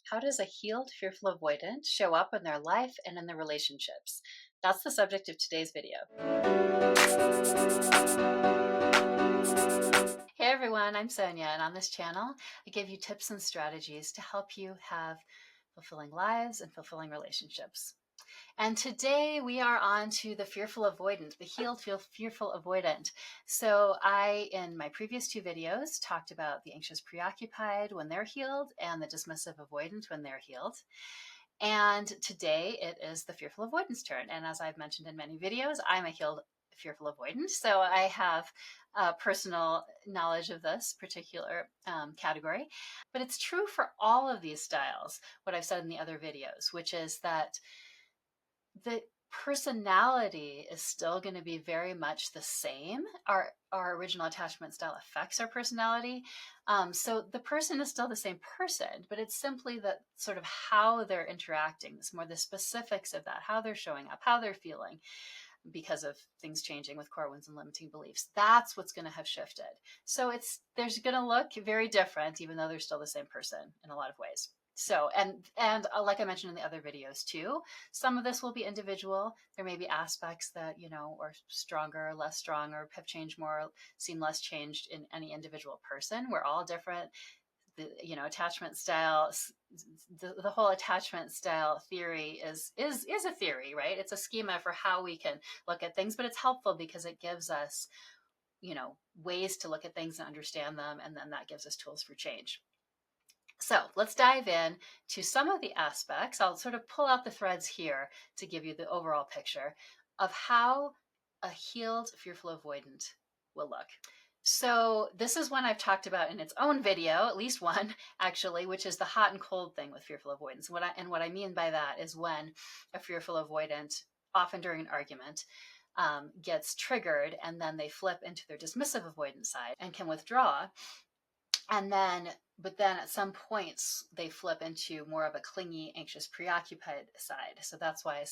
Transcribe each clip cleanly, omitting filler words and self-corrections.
How does a healed, fearful avoidant show up in their life and in their relationships? That's the subject of today's video. Hey everyone, I'm Sonia, and on this channel, I give you tips and strategies to help you have fulfilling lives and fulfilling relationships. And today we are on to the fearful avoidant, the healed fearful avoidant. So in my previous two videos, talked about the anxious preoccupied when they're healed and the dismissive avoidant when they're healed. And today it is the fearful avoidance turn. And as I've mentioned in many videos, I'm a healed fearful avoidant. So I have personal knowledge of this particular category. But it's true for all of these styles, what I've said in the other videos, which is that the personality is still going to be very much the same. Our original attachment style affects our personality. So the person is still the same person, but it's simply that sort of how they're interacting. It's more the specifics of that, how they're showing up, how they're feeling because of things changing with core wounds and limiting beliefs. That's what's going to have shifted. So there's going to look very different, even though they're still the same person in a lot of ways. So, and like I mentioned in the other videos too, some of this will be individual. There may be aspects that, are stronger, less strong, or have changed more, seem less changed in any individual person. We're all different. Attachment style, the whole attachment style theory is a theory, right? It's a schema for how we can look at things, but it's helpful because it gives us, ways to look at things and understand them. And then that gives us tools for change. So let's dive in to some of the aspects. I'll sort of pull out the threads here to give you the overall picture of how a healed fearful avoidant will look. So this is one I've talked about in its own video, at least one actually, which is the hot and cold thing with fearful avoidance. What I mean by that is when a fearful avoidant, often during an argument, gets triggered and then they flip into their dismissive avoidant side and can withdraw. But then at some points they flip into more of a clingy, anxious, preoccupied side. So that's why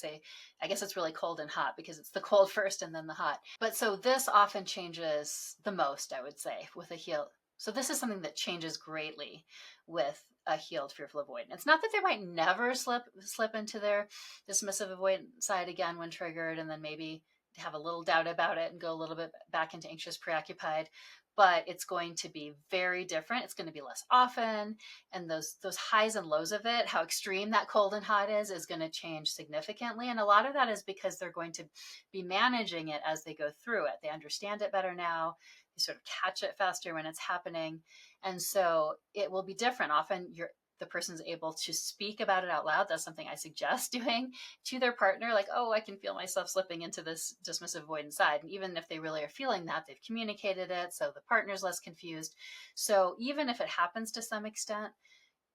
I guess it's really cold and hot because it's the cold first and then the hot. But so this often changes the most, I would say, with a healed. So this is something that changes greatly with a healed fearful avoidant. It's not that they might never slip into their dismissive avoidant side again when triggered, and then maybe have a little doubt about it and go a little bit back into anxious, preoccupied. But it's going to be very different. It's going to be less often. And those highs and lows of it, how extreme that cold and hot is going to change significantly. And a lot of that is because they're going to be managing it as they go through it. They understand it better now. They sort of catch it faster when it's happening. And so it will be different. Often the person's able to speak about it out loud. That's something I suggest doing to their partner, like, oh, I can feel myself slipping into this dismissive avoidant side. And even if they really are feeling that, they've communicated it, so the partner's less confused. So even if it happens to some extent,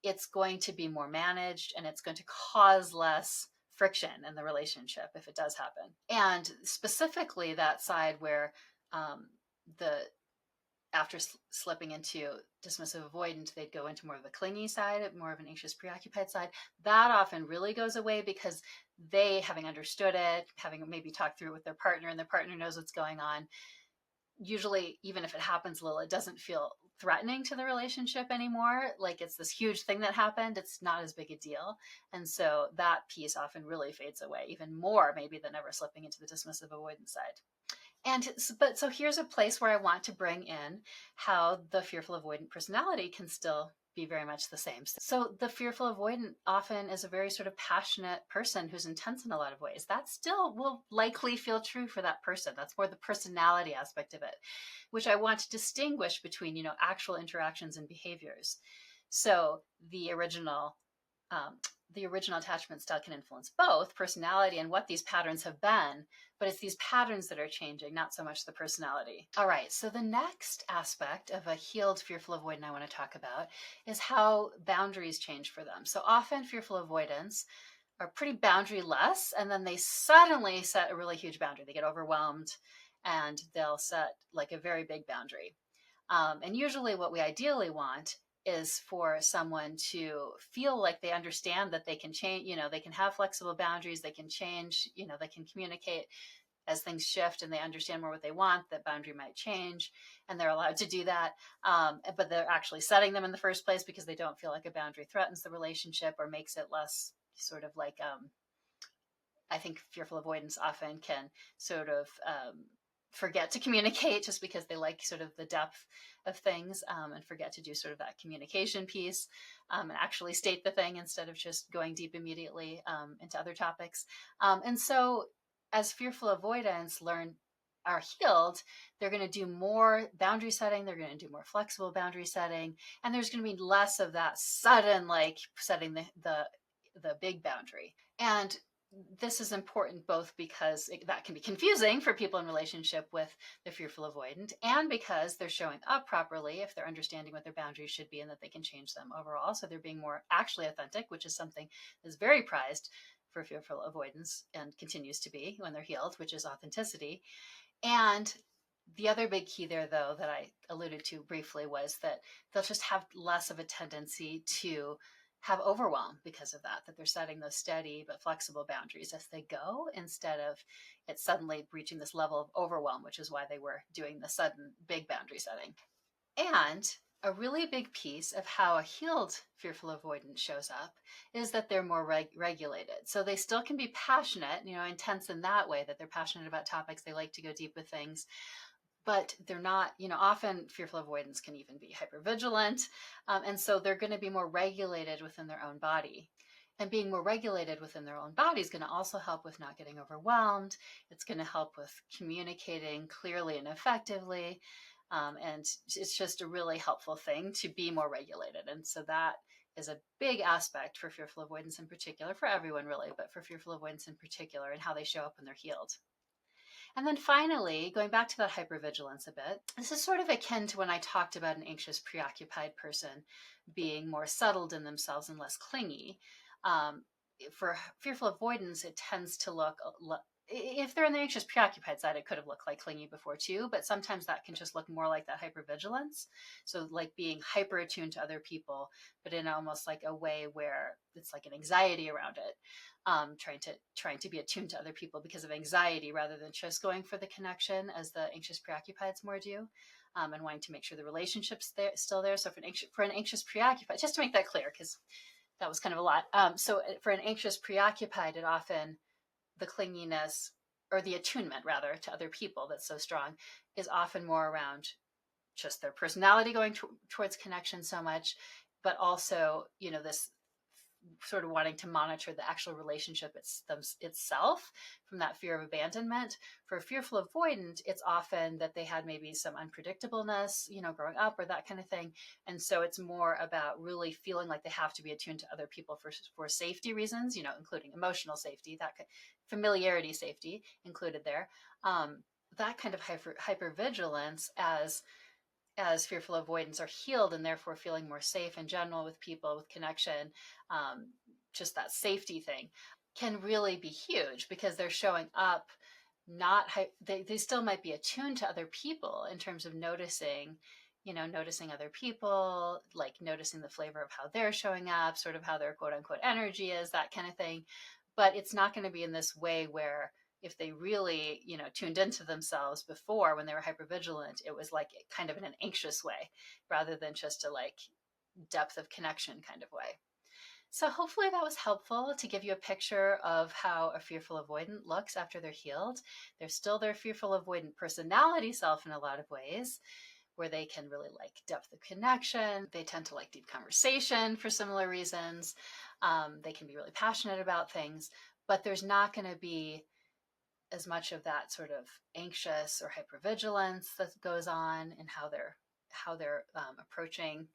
it's going to be more managed and it's going to cause less friction in the relationship if it does happen. And specifically that side where after slipping into dismissive avoidant, they'd go into more of a clingy side, more of an anxious preoccupied side. That often really goes away because they, having understood it, having maybe talked through it with their partner, and their partner knows what's going on, usually, even if it happens a little, it doesn't feel threatening to the relationship anymore. Like it's this huge thing that happened. It's not as big a deal. And so that piece often really fades away, even more maybe than ever slipping into the dismissive avoidant side. So here's a place where I want to bring in how the fearful avoidant personality can still be very much the same. So the fearful avoidant often is a very sort of passionate person who's intense in a lot of ways. That still will likely feel true for that person. That's more the personality aspect of it, which I want to distinguish between, actual interactions and behaviors. So the original attachment style can influence both personality and what these patterns have been, but it's these patterns that are changing, not so much the personality. All right, so the next aspect of a healed fearful avoidant I want to talk about is how boundaries change for them. So often fearful avoidants are pretty boundary-less, and then they suddenly set a really huge boundary. They get overwhelmed, and they'll set like a very big boundary. And usually what we ideally want is for someone to feel like they understand that they can change, they can have flexible boundaries, they can change, they can communicate as things shift and they understand more what they want, that boundary might change, and they're allowed to do that. But they're actually setting them in the first place because they don't feel like a boundary threatens the relationship or makes it less sort of like, I think fearful avoidance often can sort of forget to communicate just because they like sort of the depth of things, and forget to do sort of that communication piece, and actually state the thing instead of just going deep immediately into other topics. And so as fearful avoidants are healed, they're going to do more boundary setting, they're going to do more flexible boundary setting, and there's going to be less of that sudden like setting the big boundary. And this is important both because that can be confusing for people in relationship with the fearful avoidant, and because they're showing up properly if they're understanding what their boundaries should be and that they can change them overall. So they're being more actually authentic, which is something that's very prized for fearful avoidance and continues to be when they're healed, which is authenticity. And the other big key there, though, that I alluded to briefly was that they'll just have less of a tendency to have overwhelm because of that they're setting those steady but flexible boundaries as they go, instead of it suddenly reaching this level of overwhelm, which is why they were doing the sudden big boundary setting. And a really big piece of how a healed fearful avoidant shows up is that they're more regulated. So they still can be passionate, intense in that way, that they're passionate about topics, they like to go deep with things, but they're not, often fearful avoidants can even be hypervigilant. And so they're going to be more regulated within their own body. And being more regulated within their own body is going to also help with not getting overwhelmed. It's going to help with communicating clearly and effectively. And it's just a really helpful thing to be more regulated. And so that is a big aspect for fearful avoidance in particular, for everyone really, but for fearful avoidance in particular, and how they show up when they're healed. And then finally, going back to that hypervigilance a bit, this is sort of akin to when I talked about an anxious preoccupied person being more settled in themselves and less clingy. For fearful avoidance, it tends to look, if they're in the anxious preoccupied side, it could have looked like clingy before too, but sometimes that can just look more like that hypervigilance. So like being hyper attuned to other people, but in almost like a way where it's like an anxiety around it. Trying to be attuned to other people because of anxiety rather than just going for the connection as the anxious preoccupieds more do, and wanting to make sure the relationship's still there. So for an anxious preoccupied, just to make that clear, because that was kind of a lot. So for an anxious preoccupied, it often, the clinginess or the attunement rather to other people that's so strong is often more around just their personality going towards connection so much, but also, this sort of wanting to monitor the actual relationship itself from that fear of abandonment. For a fearful avoidant, it's often that they had maybe some unpredictableness, growing up or that kind of thing. And so it's more about really feeling like they have to be attuned to other people for safety reasons, including emotional safety, familiarity safety included there. That kind of hypervigilance as fearful avoidants are healed and therefore feeling more safe in general with people, with connection, just that safety thing can really be huge, because they're showing up they still might be attuned to other people in terms of noticing other people, like noticing the flavor of how they're showing up, sort of how their quote unquote energy is, that kind of thing. But it's not going to be in this way where, if they really, tuned into themselves before when they were hypervigilant, it was like kind of in an anxious way rather than just a like depth of connection kind of way. So hopefully that was helpful to give you a picture of how a fearful avoidant looks after they're healed. They're still their fearful avoidant personality self in a lot of ways, where they can really like depth of connection. They tend to like deep conversation for similar reasons. They can be really passionate about things, but there's not going to be as much of that sort of anxious or hypervigilance that goes on in how they're approaching,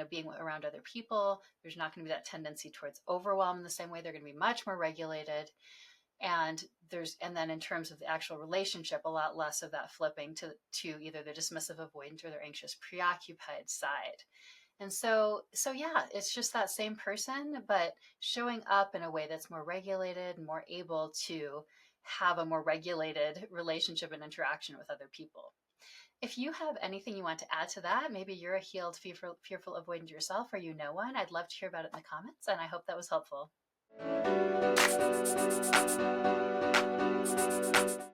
being around other people. There's not going to be that tendency towards overwhelm in the same way. They're going to be much more regulated. And then in terms of the actual relationship, a lot less of that flipping to either the dismissive avoidant or their anxious preoccupied side. And so yeah, it's just that same person, but showing up in a way that's more regulated and more able to have a more regulated relationship and interaction with other people. If you have anything you want to add to that, maybe you're a healed fearful avoidant yourself, or you know one, I'd love to hear about it in the comments, and I hope that was helpful.